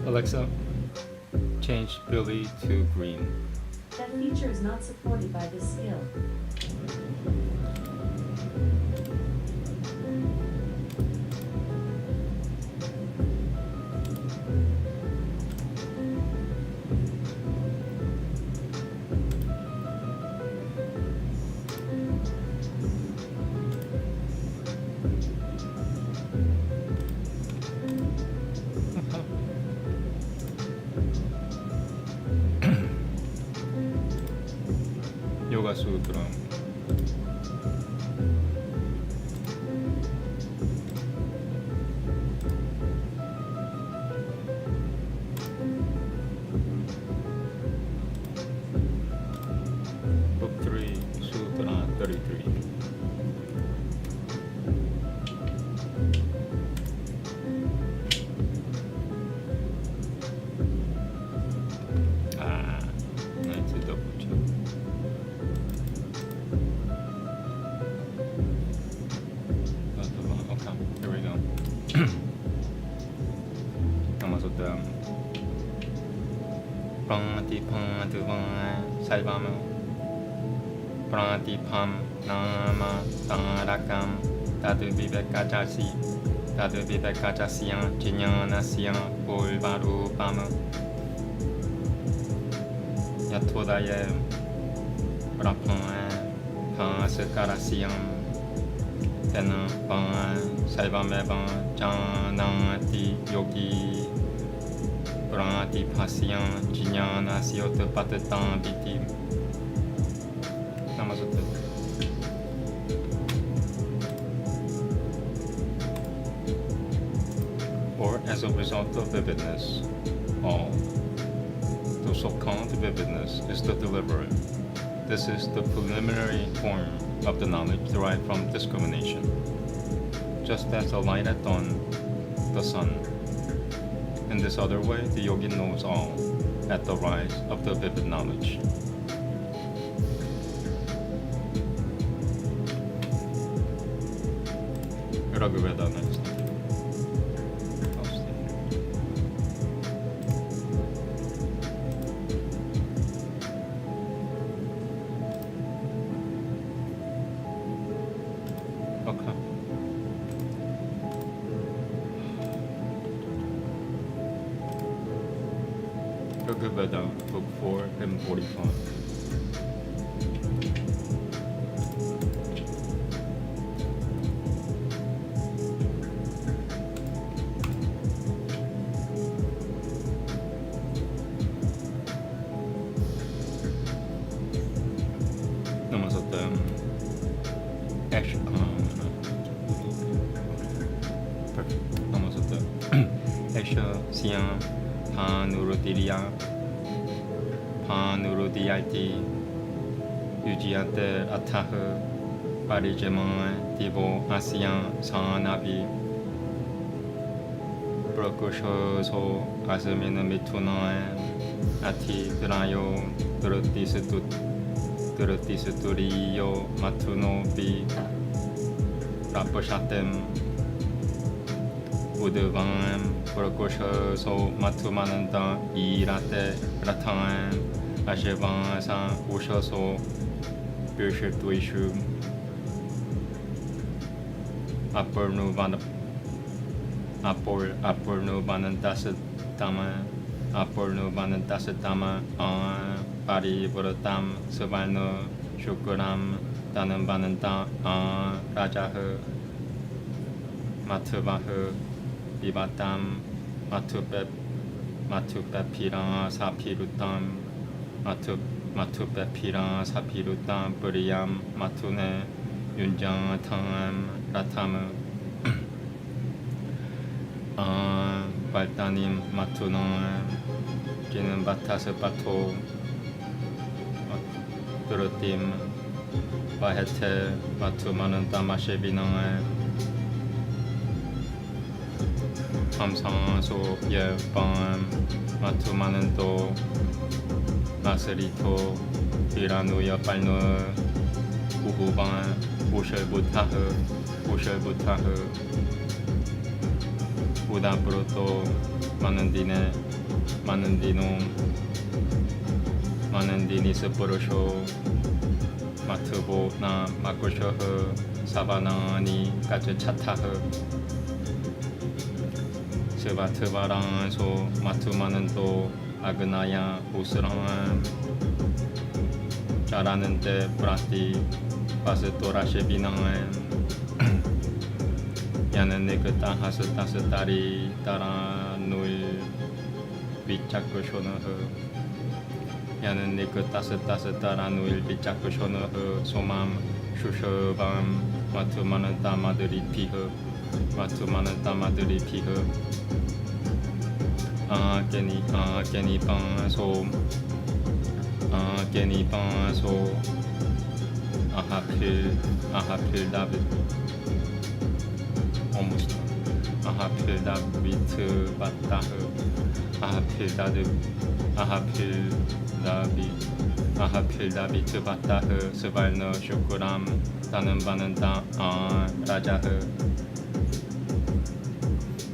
Alexa, change Billy to green. That feature is not supported by this skill. 요가 수트라. Book 3, Sutra 33. Let's double check. Okay, here we go. Namaste. Pranatipam Salvamo Pranatipam Nama Tarakam Tadu Vivekajasi Tadu Vivekajasiyan Jinyanasiyan Pulvarupam Yathodaye Prapam Pasakarasiyam Tena Pan Salvamevan Janati Yogi Pranatipasyan Jinyanasiyot Patatam Viti. Namaste. Or as a result of vividness, all. The so-called vividness is the deliberate. This is the preliminary form of the knowledge derived from discrimination. Just as the light at dawn, the sun. In this other way, the yogi knows all at the rise of the vivid knowledge. Veda next. Okay. Veda, Book 4, hymn 45. Namaste. Namaste. Esha Siam Panurudiriya Panurudiyati Ujiyate Ataha Parijaman Divo Asiyan Sanabi Prakushoso Asmina Mituna Ati Drayo Durutisuturiyo Matuno Bi Rapushatem Uduvam Prakushoso Matumananda Irate Ratam Ashevasa Ushoso Bishop Duishu Apurnuvanandasatama Parivuratam Suvarno Shukuram Danambananda Rajaha Matuvaha Vivatam Matupepira Sapirutam Matupepira Sapirutam Puriyam Matune Yunjatam Ratam Baltanim Matuna Jinam Batasapato Durutim Bahete Batumanantamashevinam Hamsanso Yevam Matumananto Maserito Tiranuya Palno Uhuban Ushelbutaha Buddha Bruto Manandine Manandino Manandini Sepurusho Matubo Na Makushoho Savanani Gachachataho Sevatavaran So Matumananto Agnaya Usran Charanante Prati Pasetora Shebinan Yananekata Hasatasatari Tara Nui Vichakushonaho Yananekata Nui Vichakushonaho Somam Shushabam Matumananta Maduri Piho Matumananta Maduri Piho Geni Pan So Geni Pan So Ahapil David almost Ahapil David Bataho Ahapil David Bataho Savarno Shukuram Tanam Bananta Rajaho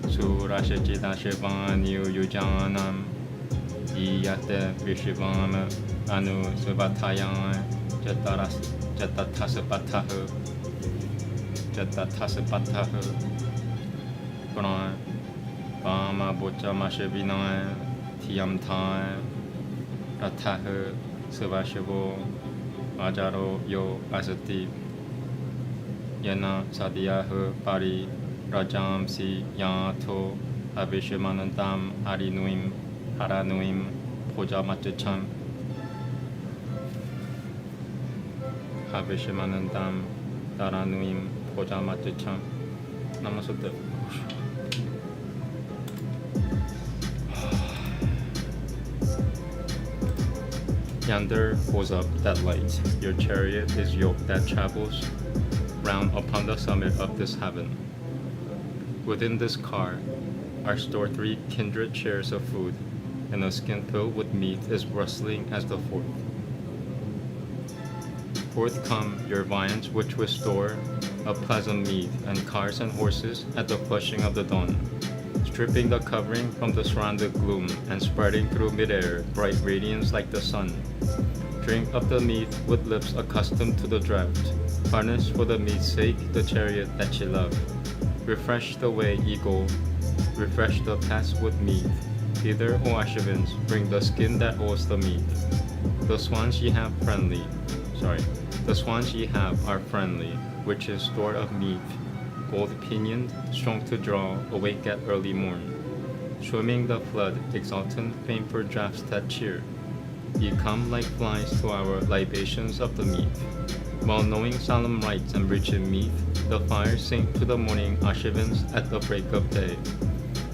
Surashajita Shivan Yujanam Iyate Vishivam Anu Savatayan Jatatasapataho Pran Bama Bocha Mashavina Tiam Time Rataho Savashavo Ajaro Yo Asati Yana Sadiyaho Pari Rajam Si Yato Avishamanandam Haranuim Poja Machacham Avishamanandam Taranuim Poja Machacham Namaste. Yonder goes up that light. Your chariot is yoke that travels round upon the summit of this heaven. Within this car are stored 3 kindred shares of food, and a skin filled with meat is rustling as the fourth. Forth come your viands which restore a pleasant meat, and cars and horses at the flushing of the dawn, stripping the covering from the surrounded gloom and spreading through midair bright radiance like the sun. Drink of the meat with lips accustomed to the draught. Harness for the meat's sake the chariot that ye love. Refresh the way ye go, refresh the paths with meat. Hither, O Ashevins, bring the skin that holds the meat. The swans ye have are friendly, which is store of meat, gold-pinioned, strong to draw, awake at early morn. Swimming the flood, exultant, famed for draughts that cheer. Ye come like flies to our libations of the meat. While knowing solemn rites and rich in meat, the fires sink to the morning Ashevins at the break of day.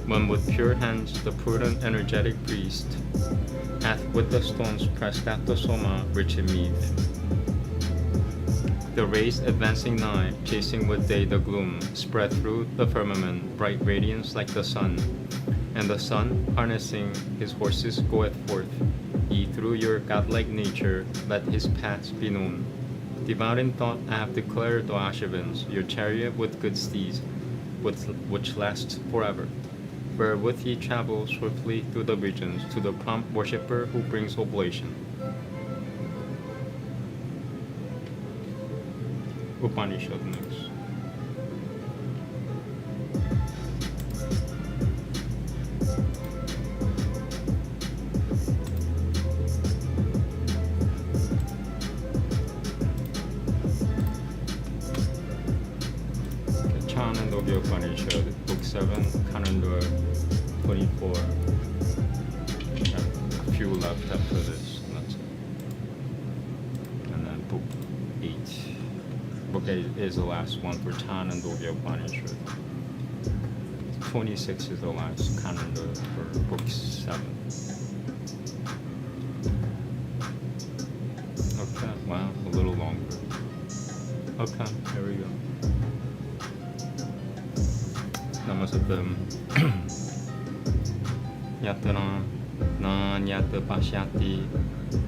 When with pure hands the prudent, energetic priest hath with the stones pressed out the soma rich in meat. The rays advancing nigh, chasing with day the gloom, spread through the firmament bright radiance like the sun. And the sun, harnessing his horses, goeth forth. Ye through your godlike nature let his paths be known. Devout in thought I have declared, O Ashevins, your chariot with good steeds, which lasts forever, wherewith ye travel swiftly through the regions to the prompt worshipper who brings oblation. Upanishad next. Upanishad, Book 7, Calendar 24. A few left after this. That's it. And then Book 8. Book 8 is the last one for Chanandogya Upanishad. 26 is the last calendar for Book 7. Okay, wow, a little longer. Okay, here we go. Namaste. Yatana Nanyata Pashyati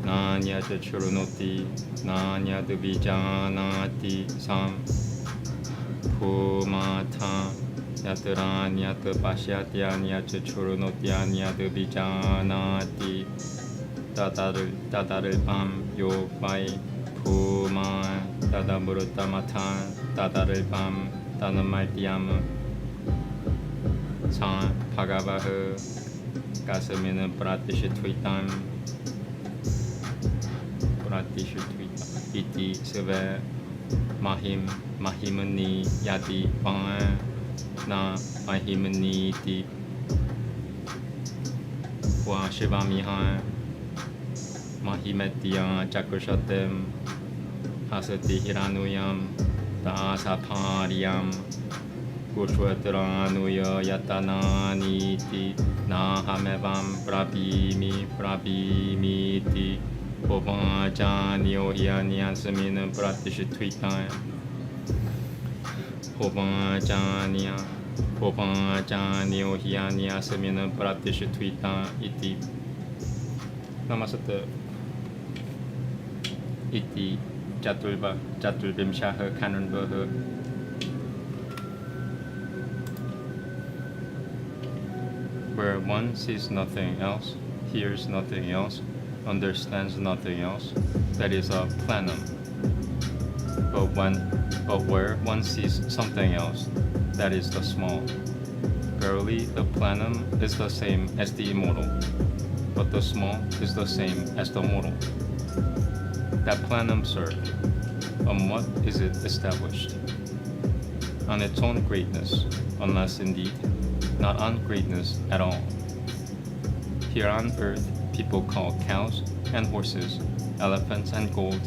Nanyata Churunoti Nanyata Vijanati Sam Pumata Yatara Nyata Pashyatya Nyata Churunotya Nyata Vijanati Tadaru Pam Yo Pai Puma Tadaburuta Matan Tadaru Pam Tadamaitiam San Pagavahu Kasamina Pratishitvitam Pratishitvitam Iti Seva Mahimani Yati Pan Na Mahimani Ti Wa Shivamihan Mahimetya Chakrushatem Hasati Hiranuyam Tasapariyam Kushwataranuya Yatananiti Nahamevam Prabhimiti Hobanjanyo Hyanyansamina Pratishitvitam Hobanjanyo Hyanyansamina Pratishitvitam Iti Namaste Iti Jaturbimshaha Kanunbaha where one sees nothing else, hears nothing else, understands nothing else, that is a plenum. But where one sees something else, that is the small. Verily, the plenum is the same as the immortal, but the small is the same as the mortal. That plenum, sir, on what is it established? On its own greatness, unless indeed not on greatness at all. Here on earth, people call cows and horses, elephants and gold,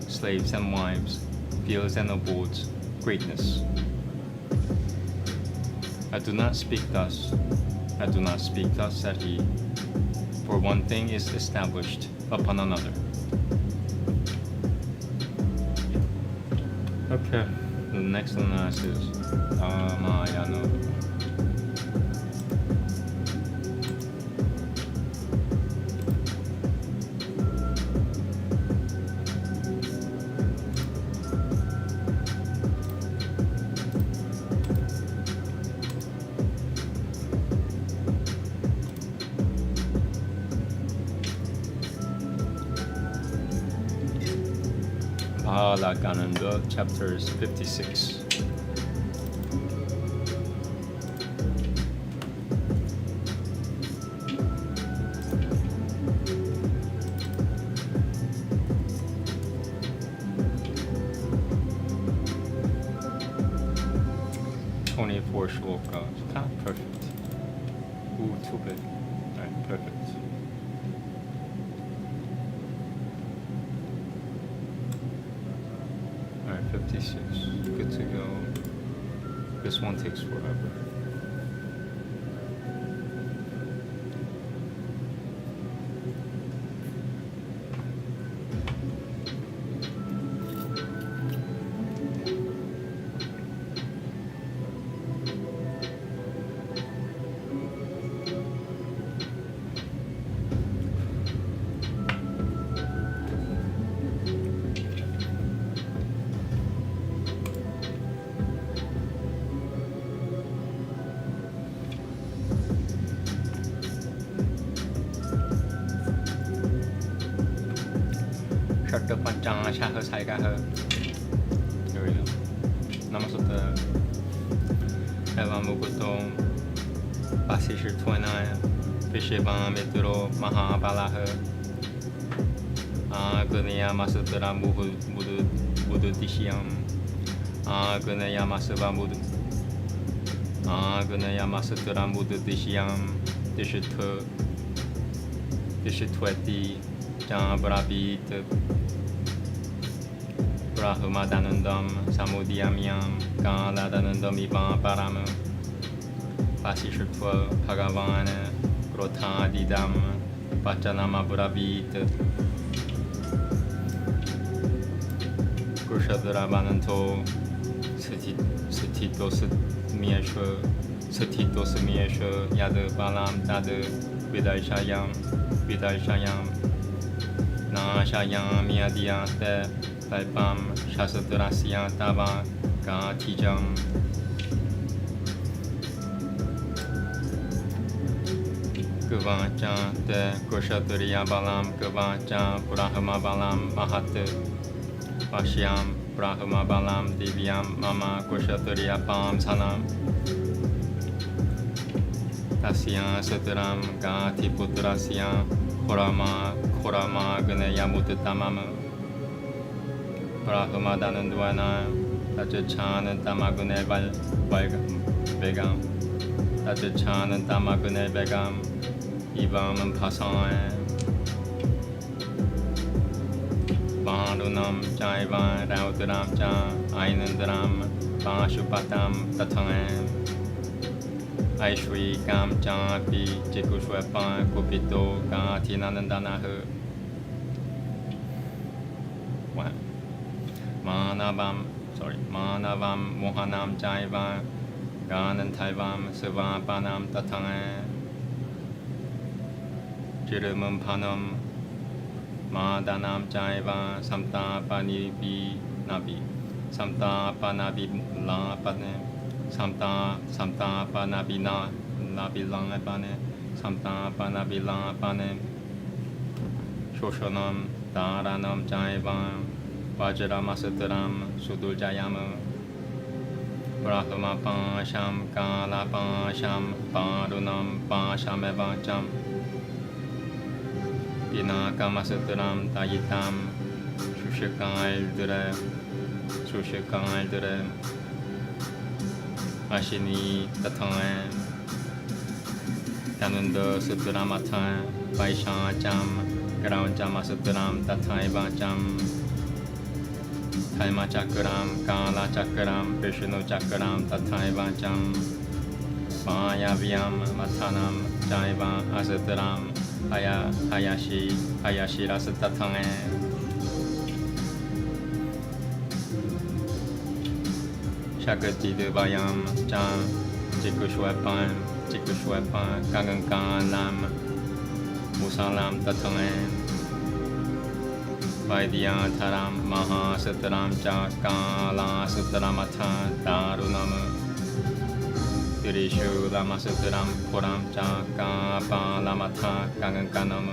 slaves and wives, fields and abodes, greatness. I do not speak thus, said he, for one thing is established upon another. Okay, the next analysis, Ramayana. Balagananda, chapters 56. Shlokas. Ah, perfect. Ooh, too big. Alright, perfect. Alright, 56. Good to go. This one takes forever. Here we go. Namaste. Evamukuto Basishir Twenaya Vishivam Mituro Mahabalaha Agunaya Masutara Mudu Dishyam Agunaya Masava Mudu Agunaya Masutara Mudu Dishyam Dishitweti Jambrabit Brahmadanandam Samudhyamyam Kaladanandam Ivam Param Vasishutva Bhagavana Grothadidam Vachanama Brabit Kushadarabananto Sthito Smiesha Yad Balam Tad Vidayashayam Nashayam Yadiyate Taipam Shasadrasya Tava Gatijam Kvacha te Kushaturiya Balam Kvacha Brahma Balam Mahat Vashyam Brahma Balam Divyam Mama Kushaturiya Pam Sanam Tasya Sutram Gati Putrasya Khorama Gnaya Mutatamam Brahma Danandwana Tajachan Tamagune Vegam Tajachan Tamagune Vegam Ivam Pasan Varunam Jaiva Raudram Cha Ainandram Vashupatam Tatam Aishwi Kam Cha Pi Chikushwepa Kupito Gatinanandanahu Manavam Mohanam Jaiva Ganantaivam Sivapanam Tatam Jirumum Panam Madanam Jaiva Samta Panibi Nabi Samta Panabi La Pane Samta Panabi Nabi La Pane Samta Panabi La Pane Shoshanam Dharanam Jaiva Vajramasutram Suduljayam Brahma Pasham Kala Pasham Parunam Pashamevacham Pinakamasutram Tayitam Shushakaldre Ashini Tatan Tanunda Sutramatan Vaishacham Graunchamasutram Tataivacham Taima Chakram Kala Chakram Vishnu Chakram Tataivacham Mayavyam Matanam Jaiva Asutram Hayashi Rasatatange Shakati Devayam Chan Jikushwepan Kagankan Lam Musalam Tatange Vaidya Taram Maha Sutram Chakala Sutramata Darunam Dirishu Lama Sutram Puram Chakapa Lamata Kagankanam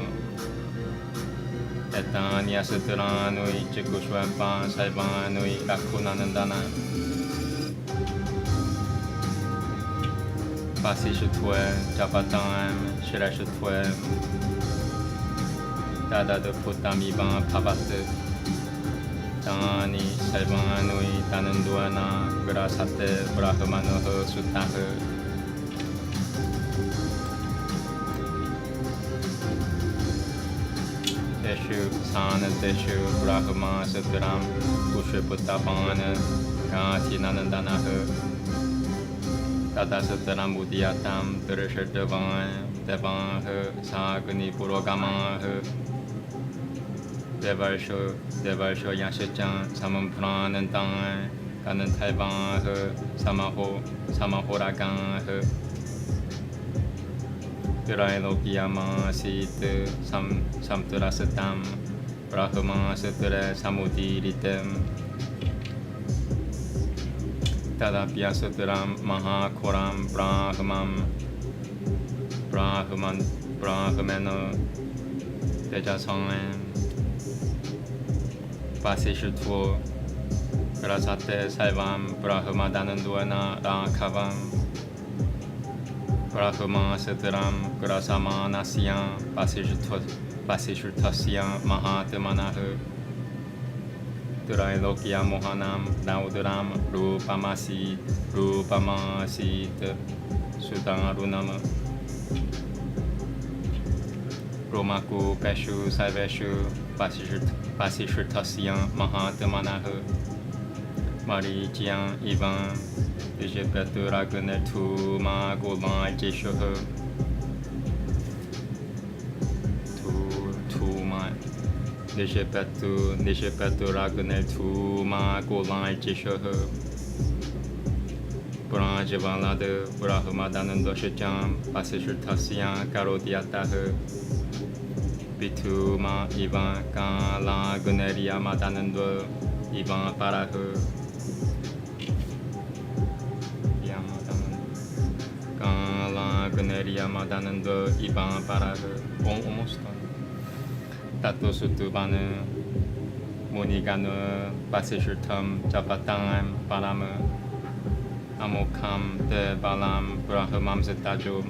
Etanya Sutranui Chikushwepa Saivanui Rakunanandana Pasishutwe Japatam Shirashutwe Dada de Putamiban Pavat Dani Saivanui Dananduana Grasate Brahmanoho Sutaho Deshu Sana Deshu Brahma Sutram Pushuputapana Gati Nanandanaho Dada Sutram Udiyatam Dirishadavan Devanho Sagni Purogamaho Devarsho Yashachan Samampranantan Kanantaivanho Samahoraganho Virailokyama Sit Samturasatam Brahma Sutra Samudiritam Tadapya Sutram Mahakoram Brahmano Tejasangam Pasishutvo Grasate Saivam Brahma Dananduana Rakavam Brahma Sutram Grasama Nasyam Pasishutasya Mahatmanahu Durailokya Mohanam Nauduram Rupamasit Sudarunam Romaku Peshu Saiveshu Pasishutasya Mahatmanahu Marichian Ivan Vijayapeturagune Tuma Golai Jeshoho Tuma Vijayapeturagune Tuma Golai Jeshoho Brajavalada Brahmadanandoshacham Pasishutasya Karodhyataho Bituma Ivan Kala Guneria Madanando Ivan Parahu Kala Teria Madananda Iban Paraha. Almost done. Tato Sutubana Munigana Basishurtam Japatangam Parama Amokam De Balam Brahamam Setajo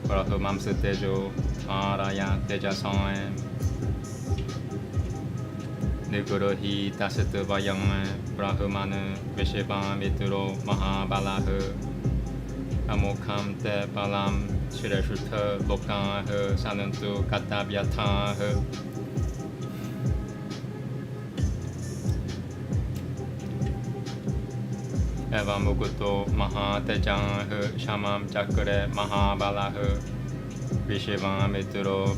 Brahamam Setejo Aryan Tejasam Nigurohi Tasata Vayang Brahmana Vishebam Mituro Mahabalaha Amokam De Balam Shirashuta Lokan Sanantu Katabyata Eva Muguto Maha Tejang Shamam Chakre Mahabala Vishivam Mituro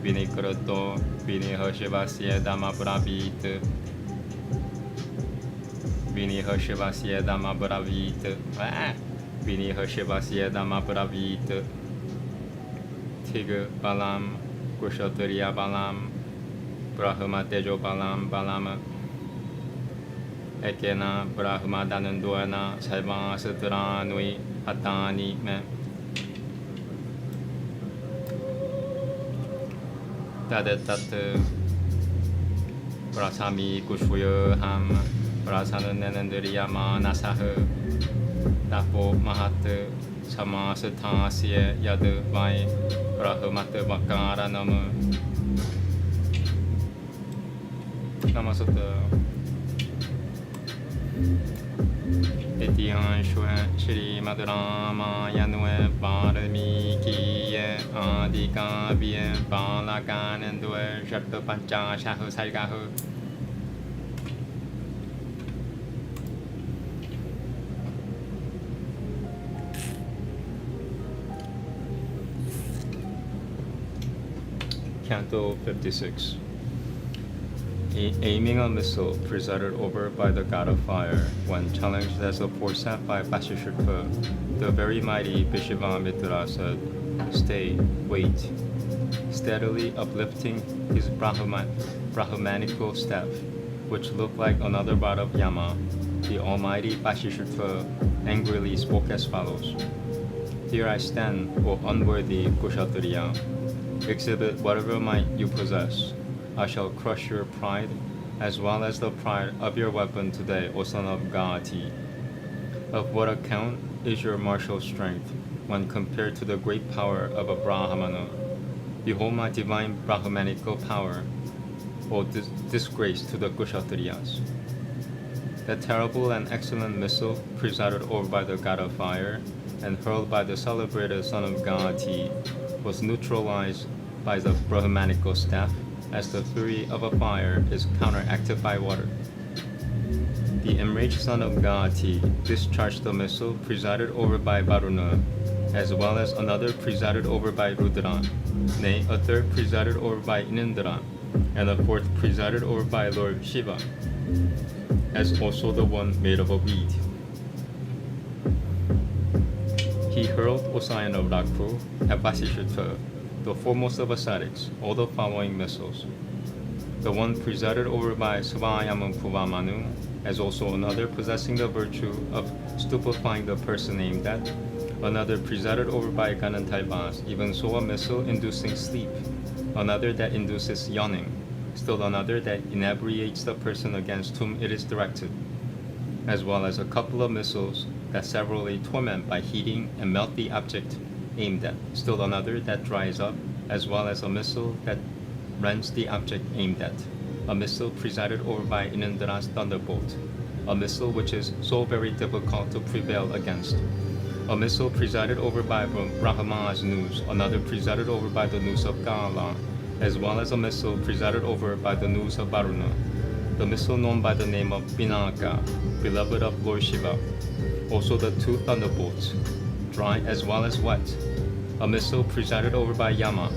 Vinikurato Vini Hoshivasya Dhamma Bravit Vini Hoshivasya Dhamma Bravit Vini Hoshivasya Dhamma Bravit Tig Balam Kushotriya Balam Brahma Tejo Balam Balama Ekena Brahma Dananduana Saiva Sutra Nui Hatani Me Tadetat Prasami Kushvuya Ham Prasanan Nenandriyama Nasah Tapo Mahat Sama Satasya Yad Vai Brahmat Vakara Nama Namaste Etiyan Shri Ramayana Parami Kiye Adika Bien Balakan and Due Shatto Pancha Shahu Saigahu Canto 56. Aiming a missile presided over by the god of fire, when challenged as a forceps by Vasishtha, the very mighty Vishvamitra said, "Stay, wait," steadily uplifting his Brahmanical staff, which looked like another rod of Yama. The almighty Vasishtha angrily spoke as follows: "Here I stand, O unworthy Kshatriya. Exhibit whatever might you possess. I shall crush your pride, as well as the pride of your weapon today, O son of Gati. Of what account is your martial strength, when compared to the great power of a Brahmana? Behold my divine Brahmanical power, O disgrace to the Kshatriyas." The terrible and excellent missile, presided over by the god of fire, and hurled by the celebrated son of Gati, was neutralized by the Brahmanical staff, as the fury of a fire is counteracted by water. The enraged son of Gati discharged the missile presided over by Varuna, as well as another presided over by Rudra, nay, a third presided over by Inindra, and a fourth presided over by Lord Shiva, as also the one made of a weed. He hurled Osayan of Rakhu at Vasishtha, the foremost of ascetics, all the following missiles: the one presided over by Svayamapuvamanu, as also another possessing the virtue of stupefying the person aimed at, another presided over by Ganantaivas, even so a missile inducing sleep, another that induces yawning, still another that inebriates the person against whom it is directed, as well as a couple of missiles that severally torment by heating and melt the object aimed at, still another that dries up, as well as a missile that rends the object aimed at, a missile presided over by Inindra's thunderbolt, a missile which is so very difficult to prevail against, a missile presided over by Brahma's noose, another presided over by the noose of Kala, as well as a missile presided over by the noose of Varuna, the missile known by the name of Pinaka, beloved of Lord Shiva, also the two thunderbolts, dry as well as wet, a missile presided over by Yama,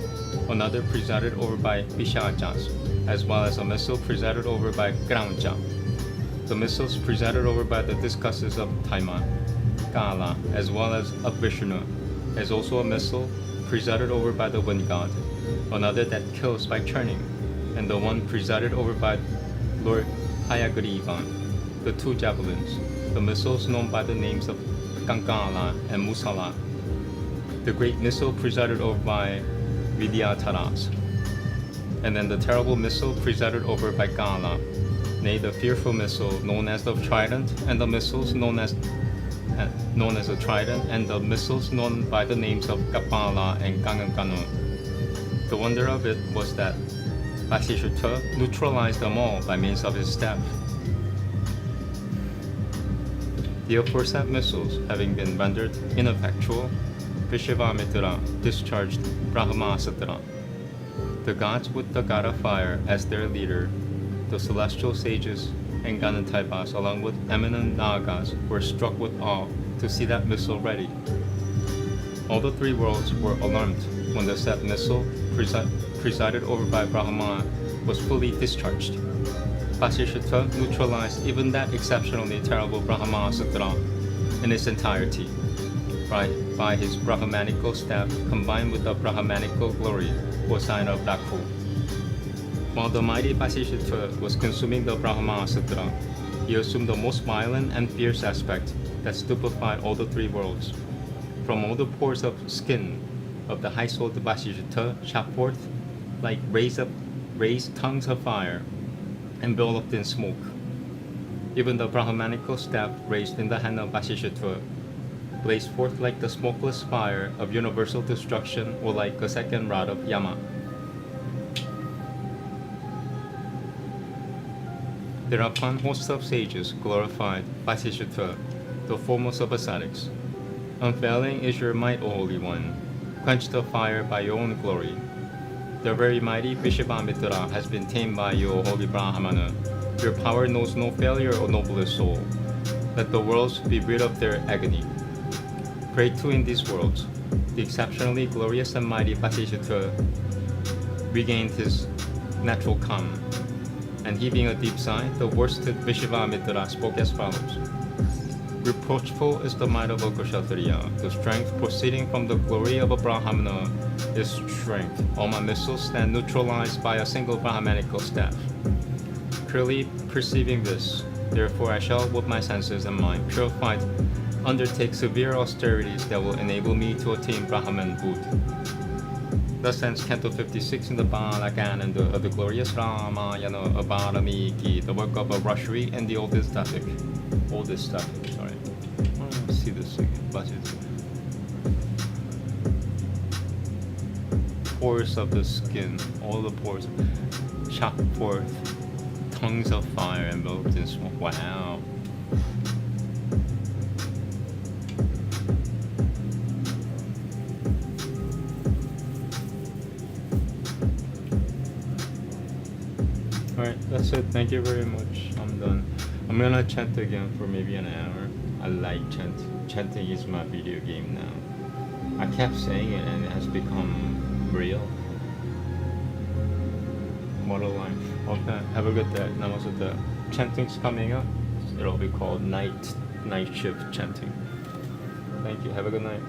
another presided over by Pishajas, as well as a missile presided over by Graunja, the missiles presided over by the discusses of Taima, Kala, as well as of Vishnu, as also a missile presided over by the wind god, another that kills by churning, and the one presided over by Lord Hayagrivan, the two javelins, the missiles known by the names of Kankala and Musala, the great missile presided over by Vidyataras, and then the terrible missile presided over by Kala, nay, the fearful missile known as the trident, and the missiles known as the trident, and the missiles known by the names of Kapala and Gangankanu. The wonder of it was that Vasishtha neutralized them all by means of his staff. The aforesaid missiles having been rendered ineffectual, Vishvamitra discharged Brahmastra. The gods with the god of fire as their leader, the celestial sages and Ganantaivas along with eminent Nagas were struck with awe to see that missile ready. All the three worlds were alarmed when the said missile presided over by Brahma was fully discharged. Vasishtha neutralized even that exceptionally terrible Brahmastra in its entirety by his Brahmanical staff combined with the Brahmanical glory or sign of Dakhu. While the mighty Vasishtha was consuming the Brahmastra, he assumed the most violent and fierce aspect that stupefied all the three worlds. From all the pores of skin of the high-souled Vasishtha shot forth like raised tongues of fire, enveloped in smoke. Even the Brahmanical staff raised in the hand of Vasishtha blazed forth like the smokeless fire of universal destruction or like a second rod of Yama. Thereupon hosts of sages glorified Vasishtha, the foremost of ascetics. Unfailing is your might, O Holy One. Quench the fire by your own glory. The very mighty Vishvamitra has been tamed by you, O Holy Brahmana. Your power knows no failure, O noblest soul. Let the worlds be rid of their agony. Pray to in these worlds, the exceptionally glorious and mighty Vasishtha regained his natural calm, and heaving a deep sigh, the worsted Vishvamitra spoke as follows. Reproachful is the might of a Kshatriya. The strength proceeding from the glory of a Brahmana is strength. All my missiles stand neutralized by a single Brahmanical staff. Clearly perceiving this, therefore I shall, with my senses and mind purified, undertake severe austerities that will enable me to attain Brahmanhood. Thus ends Canto 56 in the Balagan and the glorious Ramayana Abarami, the work of Rashri and the oldest Static. Sorry. Let's see this again. Pores of the skin, all the pores shot forth, tongues of fire enveloped in smoke. Wow. Alright, that's it. Thank you very much. I'm done. I'm gonna chant again for maybe an hour. I like chanting. Chanting is my video game now. I kept saying it and it has become real. What a life. Okay, have a good day. Namaste. Chanting's coming up. It'll be called night shift chanting. Thank you. Have a good night.